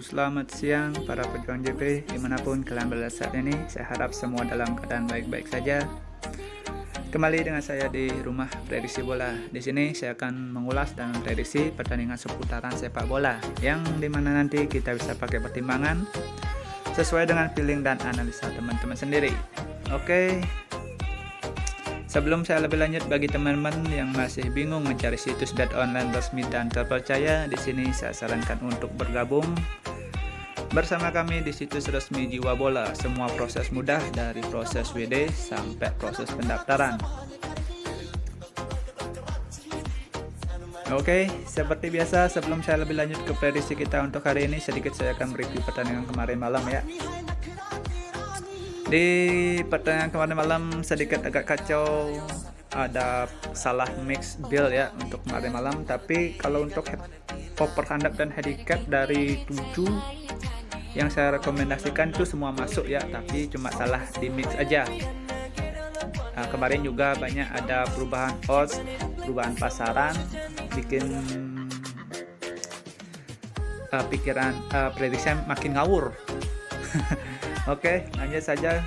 selamat siang para pejuang JP dimanapun kalian berada saat ini. Saya harap semua dalam keadaan baik-baik saja. Kembali dengan saya di rumah prediksi bola. Di sini saya akan mengulas dan prediksi pertandingan seputaran sepak bola, yang dimana nanti kita bisa pakai pertimbangan sesuai dengan feeling dan analisa teman-teman sendiri. Oke. Sebelum saya lebih lanjut, bagi teman-teman yang masih bingung mencari situs bet online resmi dan terpercaya, di sini saya sarankan untuk bergabung bersama kami di situs resmi Jiwa Bola. Semua proses mudah, dari proses WD sampai proses pendaftaran. Oke, seperti biasa sebelum saya lebih lanjut ke prediksi kita untuk hari ini, sedikit saya akan mereview pertandingan kemarin malam ya. Di pertandingan kemarin malam sedikit agak kacau, ada salah mix build ya untuk kemarin malam. Tapi kalau untuk over handap dan handicap dari 7 yang saya rekomendasikan itu semua masuk ya, tapi cuma salah di mix aja. Nah, kemarin juga banyak ada perubahan odds, perubahan pasaran, bikin pikiran prediksi makin ngawur. Oke, lanjut saja,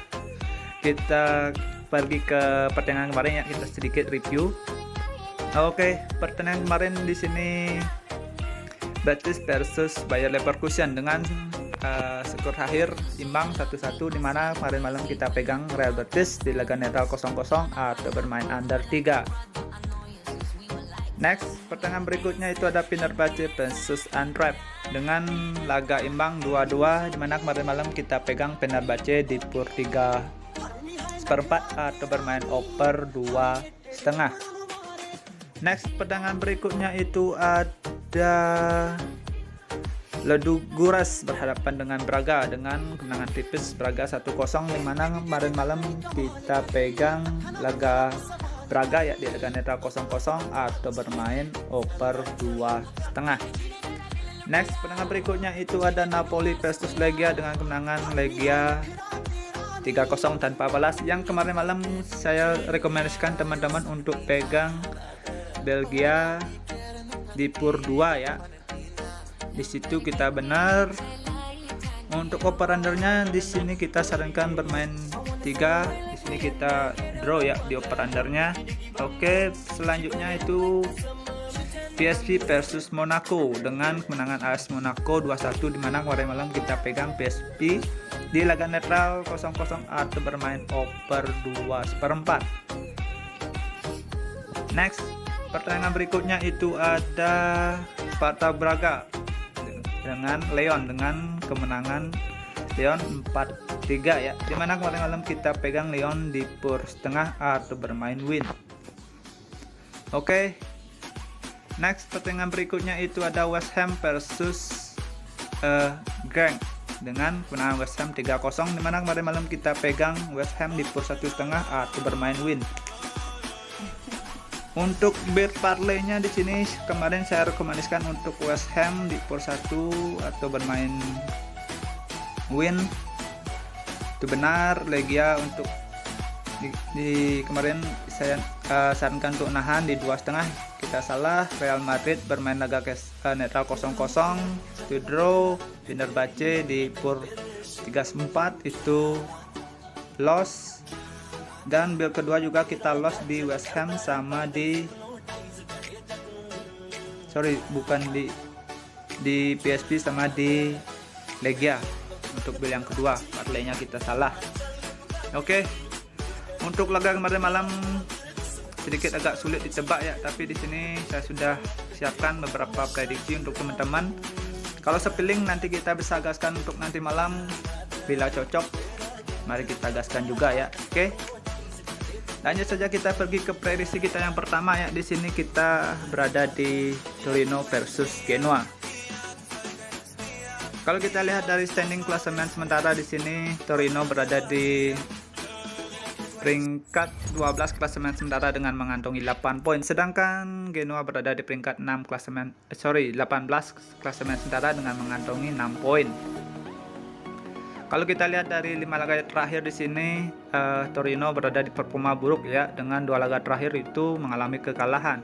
kita pergi ke pertandingan kemarin ya, kita sedikit review. Oke, pertandingan kemarin di sini Betis versus Bayer Leverkusen dengan skor akhir imbang 1-1, dimana kemarin malam kita pegang Real Betis di laga netral 0-0 atau bermain under 3. Next, pertandingan berikutnya itu ada Fenerbahce versus Antwerp dengan laga imbang 2-2, dimana kemarin malam kita pegang Fenerbahce di PUR 3/4 atau bermain over 2,5. Next, pertandingan berikutnya itu ada Ludogorets berhadapan dengan Braga dengan kemenangan tipis Braga 1-0, dimana kemarin malam kita pegang laga Braga ya di laga netral 0-0 atau bermain over 2,5. Next, pertandingan berikutnya itu ada Napoli versus Legia dengan kemenangan Legia 3-0 tanpa balas, yang kemarin malam saya rekomendasikan teman-teman untuk pegang Belgia di PUR 2 ya. Di situ kita benar. Untuk over undernya di sini kita sarankan bermain 3. Di sini kita draw ya di over undernya. Oke, selanjutnya itu PSV versus Monaco dengan kemenangan AS Monaco 2-1, dimana kemarin malam kita pegang PSV di laga netral 0-0 atau bermain over 2/4. Next, pertandingan berikutnya itu ada Sparta Braga dengan Lyon dengan kemenangan Lyon 4-3 ya, dimana kemarin malam kita pegang Lyon di PUR setengah atau bermain win. Oke. Next, pertandingan berikutnya itu ada West Ham versus Genk dengan kemenangan West Ham 3-0, dimana kemarin malam kita pegang West Ham di PUR 1,5 atau bermain win. Untuk bet parlaynya di sini kemarin saya rekomendasikan untuk West Ham di PUR 1 atau bermain win. Itu benar. Legia untuk di kemarin saya sarankan untuk nahan di 2,5, kita salah. Real Madrid bermain laga netral 0-0 itu draw. Fenerbahce di PUR 3/4 itu loss. Dan build kedua juga kita loss di West Ham sama di PSV sama di Legia. Untuk build yang kedua parlaynya kita salah. Oke. Untuk laga kemarin malam sedikit agak sulit ditebak ya, tapi di sini saya sudah siapkan beberapa prediksi untuk teman-teman. Kalau sepiling nanti kita bisa gaskan untuk nanti malam, bila cocok mari kita gaskan juga ya. Oke. Lanjut saja, kita pergi ke prediksi kita yang pertama ya. Di sini kita berada di Torino versus Genoa. Kalau kita lihat dari standing klasemen sementara, di sini Torino berada di peringkat 12 klasemen sementara dengan mengantongi 8 poin, sedangkan Genoa berada di peringkat 18 klasemen sementara dengan mengantongi 6 poin. Kalau kita lihat dari 5 laga terakhir di sini, Torino berada di performa buruk ya, dengan 2 laga terakhir itu mengalami kekalahan.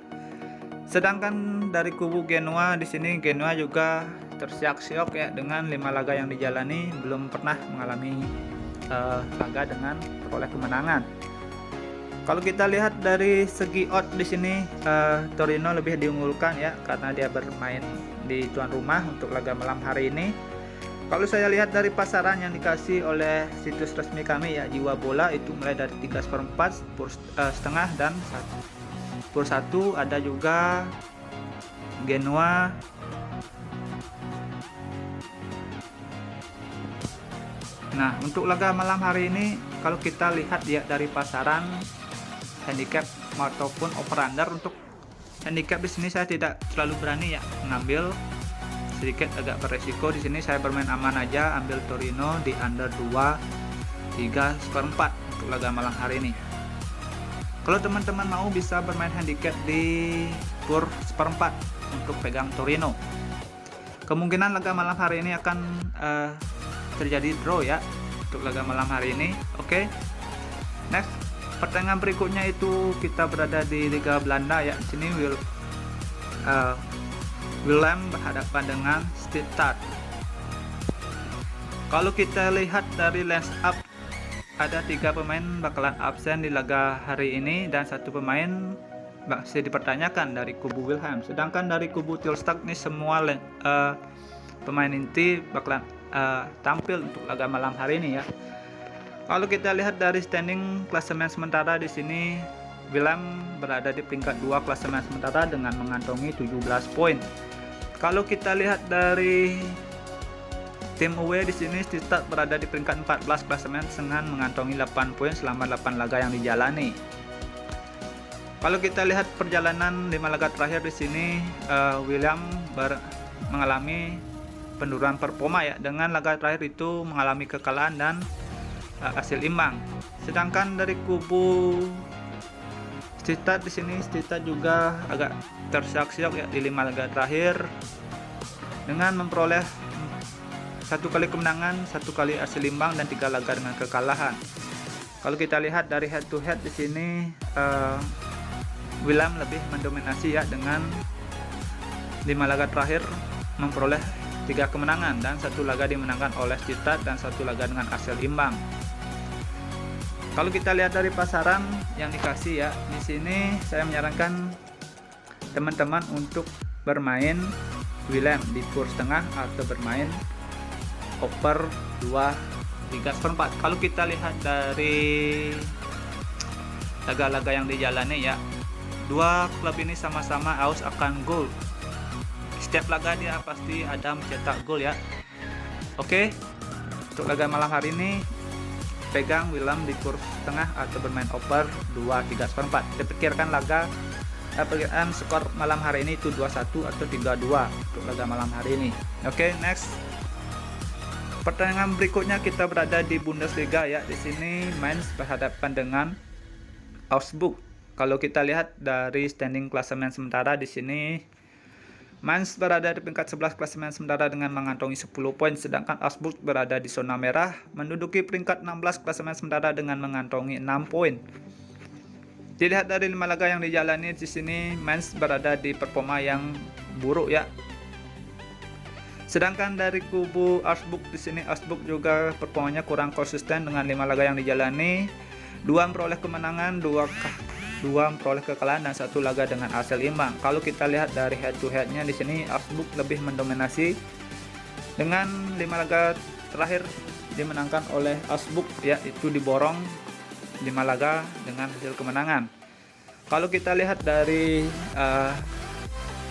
Sedangkan dari kubu Genoa di sini, Genoa juga tersiok-siok ya dengan 5 laga yang dijalani, belum pernah mengalami laga dengan peroleh kemenangan. Kalau kita lihat dari segi odds di sini, Torino lebih diunggulkan ya karena dia bermain di tuan rumah untuk laga malam hari ini. Kalau saya lihat dari pasaran yang dikasih oleh situs resmi kami ya, Jiwa Bola, itu mulai dari 3/4, setengah, dan 1/1. Ada juga Genoa, nah untuk laga malam hari ini kalau kita lihat ya dari pasaran handicap ataupun over/under, untuk handicap di sini saya tidak terlalu berani ya mengambil, sedikit agak beresiko. Di sini saya bermain aman aja, ambil Torino di under 2/3/4 untuk laga malam hari ini. Kalau teman-teman mau bisa bermain handicap di kur 1/4 untuk pegang Torino. Kemungkinan laga malam hari ini akan terjadi draw ya untuk laga malam hari ini. Oke. Next, pertandingan berikutnya itu kita berada di Liga Belanda ya. Di sini Willem berhadapan dengan Sittard. Kalau kita lihat dari lines up, ada 3 pemain bakalan absen di laga hari ini dan 1 pemain masih dipertanyakan dari kubu Willem. Sedangkan dari kubu Tilstad ini semua pemain inti bakalan tampil untuk laga malam hari ini ya. Kalau kita lihat dari standing klasemen sementara, di sini Willem berada di peringkat 2 klasemen sementara dengan mengantongi 17 poin. Kalau kita lihat dari tim away, di sini Sittard berada di peringkat 14 klasemen dengan mengantongi 8 poin selama 8 laga yang dijalani. Kalau kita lihat perjalanan 5 laga terakhir di sini, Willem mengalami penurunan performa ya, dengan laga terakhir itu mengalami kekalahan dan hasil imbang. Sedangkan dari kubu Sittard di sini, Sittard juga agak tersiok-siok ya di 5 laga terakhir dengan memperoleh 1 kali kemenangan, 1 kali hasil imbang, dan 3 laga dengan kekalahan. Kalau kita lihat dari head to head di sini, Willem lebih mendominasi ya dengan 5 laga terakhir memperoleh 3 kemenangan dan 1 laga dimenangkan oleh Sittard dan 1 laga dengan hasil imbang. Kalau kita lihat dari pasaran yang dikasih ya, di sini saya menyarankan teman-teman untuk bermain Willem di kur setengah atau bermain over 2/3/4. Kalau kita lihat dari laga-laga yang dijalani ya, 2 klub ini sama-sama haus akan gol. Setiap laga dia pasti ada mencetak gol ya. Oke, untuk laga malam hari ini pegang Willem di kur tengah atau bermain over 2/3/4. Diperkirakan perkiraan skor malam hari ini itu 2-1 atau 3-2 untuk laga malam hari ini. Oke, next. Pertandingan berikutnya kita berada di Bundesliga ya. Di sini Mainz berhadapan dengan Augsburg. Kalau kita lihat dari standing klasemen sementara, di sini Mainz berada di peringkat 11 klasemen sementara dengan mengantongi 10 poin, sedangkan Augsburg berada di zona merah menduduki peringkat 16 klasemen sementara dengan mengantongi 6 poin. Dilihat dari 5 laga yang dijalani di sini, Mainz berada di performa yang buruk ya. Sedangkan dari kubu Augsburg di sini, Augsburg juga performanya kurang konsisten dengan 5 laga yang dijalani, 2 memperoleh kemenangan, 2 memperoleh kekalahan, dan 1 laga dengan hasil imbang. Kalau kita lihat dari head to headnya di sini, Augsburg lebih mendominasi dengan 5 laga terakhir dimenangkan oleh Augsburg ya, itu diborong 5 laga dengan hasil kemenangan. Kalau kita lihat dari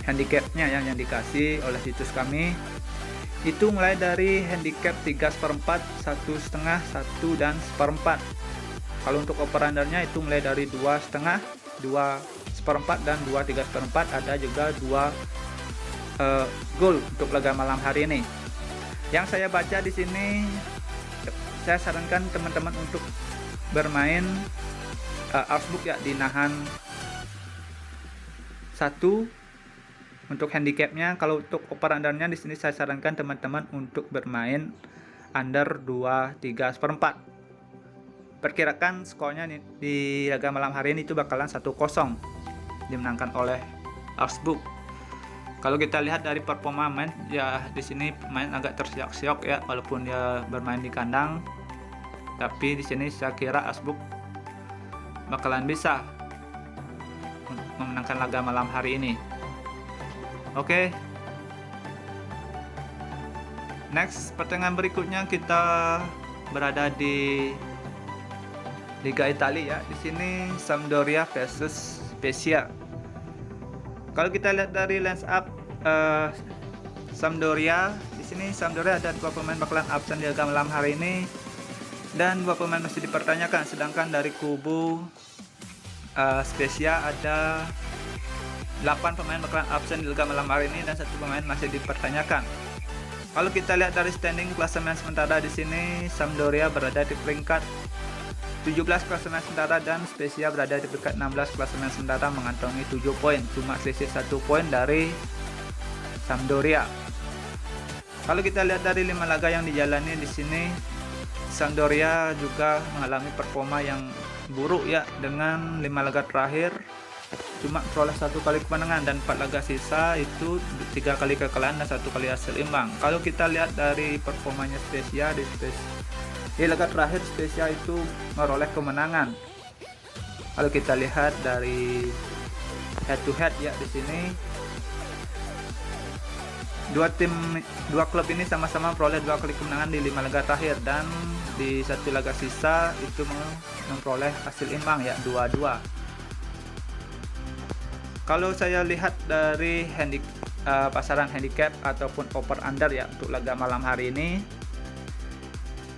handicapnya yang dikasih oleh situs kami, itu mulai dari handicap 3/4, 1/2, 1 dan 1/4. Kalau untuk over/undernya itu mulai dari 2/2, 2/4 dan 2/3/4. Ada juga 2 gol untuk laga malam hari ini. Yang saya baca di sini, saya sarankan teman-teman untuk bermain Augsburg ya, dinahan 1 untuk handicapnya. Kalau untuk over/undernya di sini saya sarankan teman-teman untuk bermain under 2/3/4. Perkirakan skornya di laga malam hari ini itu bakalan 1-0 dimenangkan oleh Augsburg. Kalau kita lihat dari performa main ya, di sini pemain agak tersiok-siok ya, walaupun dia bermain di kandang, tapi di sini saya kira Asbuk bakalan bisa memenangkan laga malam hari ini. Oke. Next, pertandingan berikutnya kita berada di Liga Italia ya. Di sini Sampdoria versus Spezia. Kalau kita lihat dari lines up Sampdoria, di sini Sampdoria ada 2 pemain bakalan absen di laga malam hari ini dan 2 pemain masih dipertanyakan. Sedangkan dari kubu Spezia ada 8 pemain bakalan absen di laga malam hari ini dan 1 pemain masih dipertanyakan. Kalau kita lihat dari standing klasemen sementara, di sini Sampdoria berada di peringkat 17 klasemen sementara dan Spezia berada di peringkat 16 klasemen sementara mengantongi 7 poin, cuma selisih 1 poin dari Sampdoria. Kalau kita lihat dari 5 laga yang dijalani di sini, Sampdoria juga mengalami performa yang buruk ya, dengan 5 laga terakhir cuma peroleh 1 kali kemenangan dan 4 laga sisa itu 3 kali kekalahan dan 1 kali hasil imbang. Kalau kita lihat dari performanya Spezia di laga terakhir, Spezia itu meroleh kemenangan. Kalau kita lihat dari head to head ya, di sini dua klub ini sama-sama memperoleh 2 kali kemenangan di 5 laga terakhir dan di 1 laga sisa itu memperoleh hasil imbang ya, 2-2. Kalau saya lihat dari pasaran handicap ataupun over under ya untuk laga malam hari ini,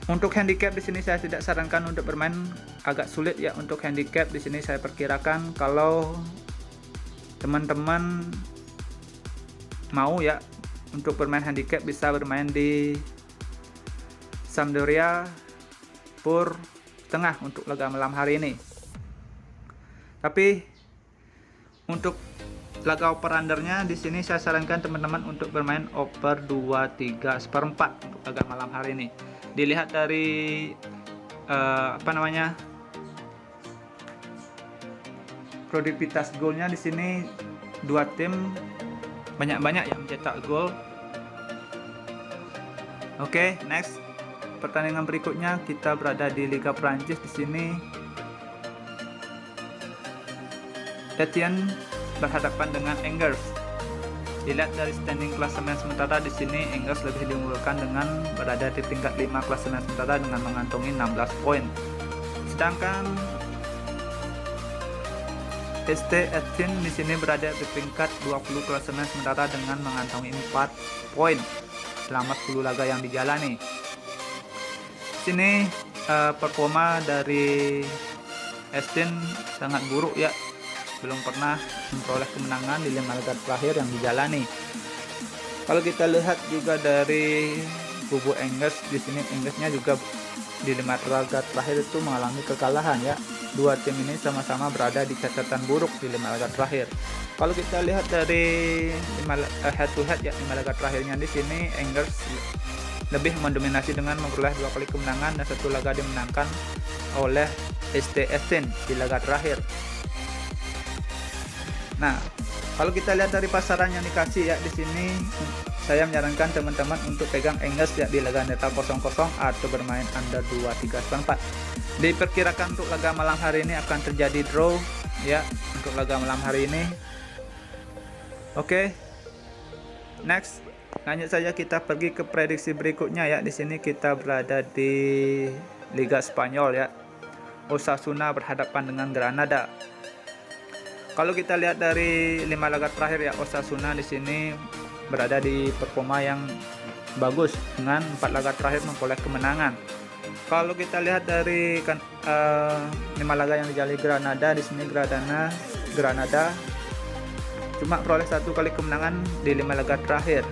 untuk handicap di sini saya tidak sarankan untuk bermain, agak sulit ya untuk handicap. Di sini saya perkirakan kalau teman-teman mau ya untuk bermain handicap bisa bermain di Sampdoria per setengah untuk laga malam hari ini. Tapi untuk laga over undernya di sini saya sarankan teman-teman untuk bermain over 2/3 seperempat untuk laga malam hari ini. Dilihat dari produktivitas golnya, di sini 2 tim banyak-banyak yang mencetak gol. Oke, next pertandingan berikutnya kita berada di Liga Prancis. Di sini Etienne berhadapan dengan Angers. Dilihat dari standing klasemen sementara, di sini Angers lebih diunggulkan dengan berada di tingkat 5 klasemen sementara dengan mengantongi 16 poin. Sedangkan ST Etienne di sini berada di peringkat 20 klasemen sementara dengan mengantongi 4 poin selama 10 laga yang dijalani. Di sini performa dari Etienne sangat buruk ya, belum pernah memperoleh kemenangan di 5 laga terakhir yang dijalani. Kalau kita lihat juga dari kubu Angers, di sini Angersnya juga di 5 laga terakhir itu mengalami kekalahan ya. 2 tim ini sama-sama berada di catatan buruk di 5 laga terakhir. Kalau kita lihat dari head to head ya, 5 laga terakhirnya, di sini Angers lebih mendominasi dengan memperoleh 2 kali kemenangan dan 1 laga dimenangkan oleh ST Etienne di laga terakhir. Nah, kalau kita lihat dari pasaran yang dikasih ya, di sini saya menyarankan teman-teman untuk pegang Angers ya di laga netral 0-0 atau bermain under 2/3/4. Diperkirakan untuk laga malam hari ini akan terjadi draw ya untuk laga malam hari ini. Oke. Next, lanjut saja kita pergi ke prediksi berikutnya ya. Di sini kita berada di Liga Spanyol ya. Osasuna berhadapan dengan Granada. Kalau kita lihat dari 5 laga terakhir ya, Osasuna di sini berada di performa yang bagus dengan 4 laga terakhir memperoleh kemenangan. Kalau kita lihat dari 5 laga yang dijalani Granada, di sini Granada cuma peroleh 1 kali kemenangan di 5 laga terakhir.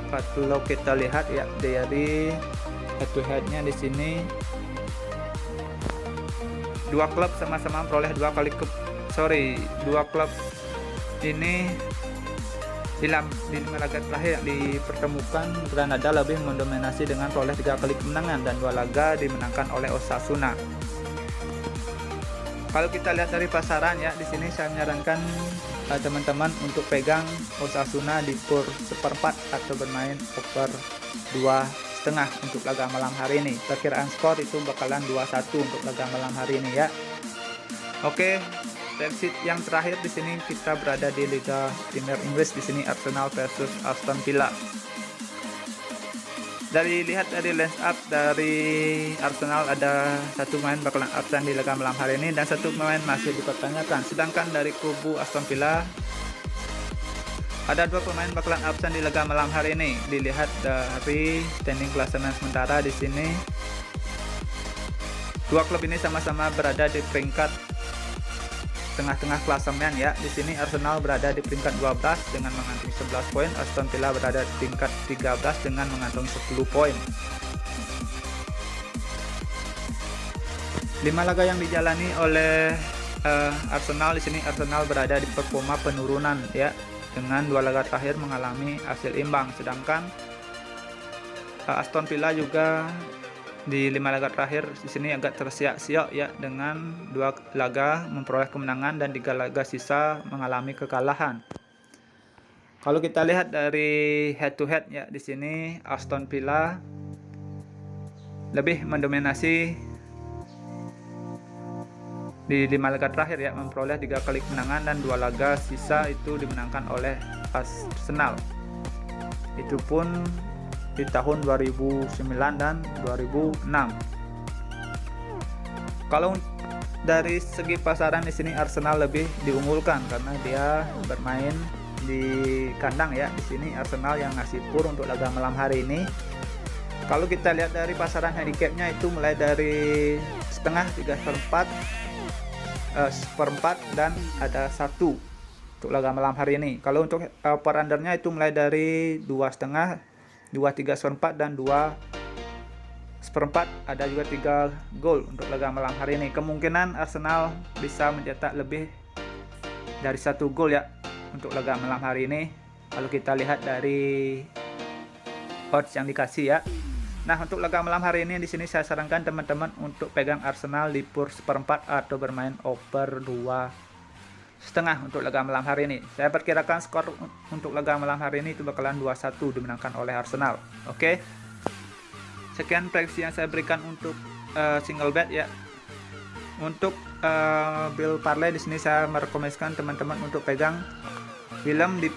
Kalau kita lihat ya dari head to headnya, di sini 2 klub sama-sama memperoleh 2 klub ini di 5 laga terakhir dipertemukan. Granada lebih mendominasi dengan peroleh 3 kali kemenangan dan 2 laga dimenangkan oleh Osasuna. Kalau kita lihat dari pasaran ya, di sini saya menyarankan teman-teman untuk pegang Osasuna di per seperempat atau bermain over 2,5 untuk laga malam hari ini. Perkiraan skor itu bakalan 2-1 untuk laga malam hari ini ya. Oke, prediksi yang terakhir di sini kita berada di Liga Premier Inggris. Di sini Arsenal versus Aston Villa. Lihat dari line up dari Arsenal, ada satu pemain bakalan absen di laga malam hari ini dan satu pemain masih dipertanyakan. Sedangkan dari kubu Aston Villa ada 2 pemain bakalan absen di laga malam hari ini. Dilihat dari standing klasemen sementara di sini, 2 klub ini sama-sama berada di peringkat tengah-tengah klasemen ya. Di sini Arsenal berada di peringkat 12 dengan mengantongi 11 poin, Aston Villa berada di peringkat 13 dengan mengantongi 10 poin. 5 laga yang dijalani oleh Arsenal, di sini Arsenal berada di performa penurunan ya, dengan 2 laga terakhir mengalami hasil imbang. Sedangkan Aston Villa juga di 5 laga terakhir di sini agak tersiak-siak ya, dengan 2 laga memperoleh kemenangan dan 3 laga sisa mengalami kekalahan. Kalau kita lihat dari head to head ya, di sini Aston Villa lebih mendominasi di 5 laga terakhir ya, memperoleh 3 kali kemenangan dan 2 laga sisa itu dimenangkan oleh Arsenal. Itu pun di tahun 2009 dan 2006. Kalau dari segi pasaran di sini Arsenal lebih diunggulkan karena dia bermain di kandang ya. Di sini Arsenal yang ngasih pur untuk laga malam hari ini. Kalau kita lihat dari pasaran handicapnya itu mulai dari setengah, 3/4, seperempat dan ada 1 untuk laga malam hari ini. Kalau untuk per undernya itu mulai dari 2,5, 2,3/4 dan 2/4, ada juga 3 gol untuk laga malam hari ini. Kemungkinan Arsenal bisa mencetak lebih dari 1 gol ya untuk laga malam hari ini. Kalau kita lihat dari odds yang dikasih ya. Nah, untuk laga malam hari ini di sini saya sarankan teman-teman untuk pegang Arsenal di per seperempat atau bermain over 2,5 untuk laga malam hari ini. Saya perkirakan skor untuk laga malam hari ini itu bakalan 2-1 dimenangkan oleh Arsenal. Oke. Sekian prediksi yang saya berikan untuk single bet ya. Untuk Bill Parlay di sini saya merekomendasikan teman-teman untuk pegang Willem di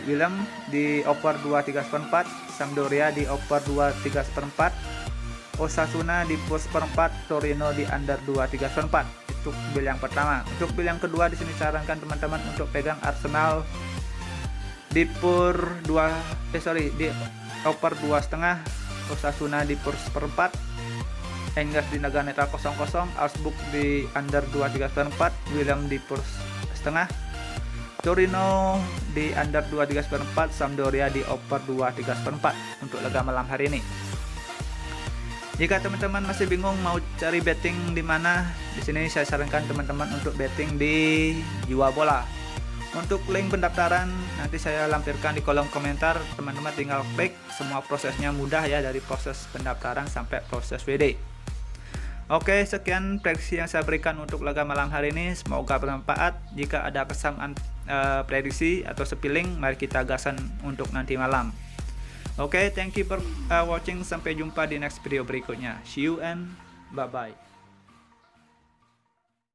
Willem di over 2,3/4, Sampdoria di over 2,3/4, Osasuna di per seperempat, Torino di under 2,3/4. Untuk bil yang pertama. Untuk bil yang kedua di sini sarankan teman-teman untuk pegang Arsenal di di over 2,5, Osasuna di per seperempat, Engels di laga netral 0-0, Augsburg di under 2,3/4, Willem di per setengah, Torino di under 2,3/4, Sampdoria di over 2,3/4 untuk laga malam hari ini. Jika teman-teman masih bingung mau cari betting di mana, di sini saya sarankan teman-teman untuk betting di Jiwa Bola. Untuk link pendaftaran nanti saya lampirkan di kolom komentar. Teman-teman tinggal klik, semua prosesnya mudah ya, dari proses pendaftaran sampai proses WD. Oke, sekian prediksi yang saya berikan untuk laga malam hari ini. Semoga bermanfaat. Jika ada kesamaan prediksi atau sepiling, mari kita gasan untuk nanti malam. Oke, thank you for watching. Sampai jumpa di next video berikutnya. See you and bye-bye.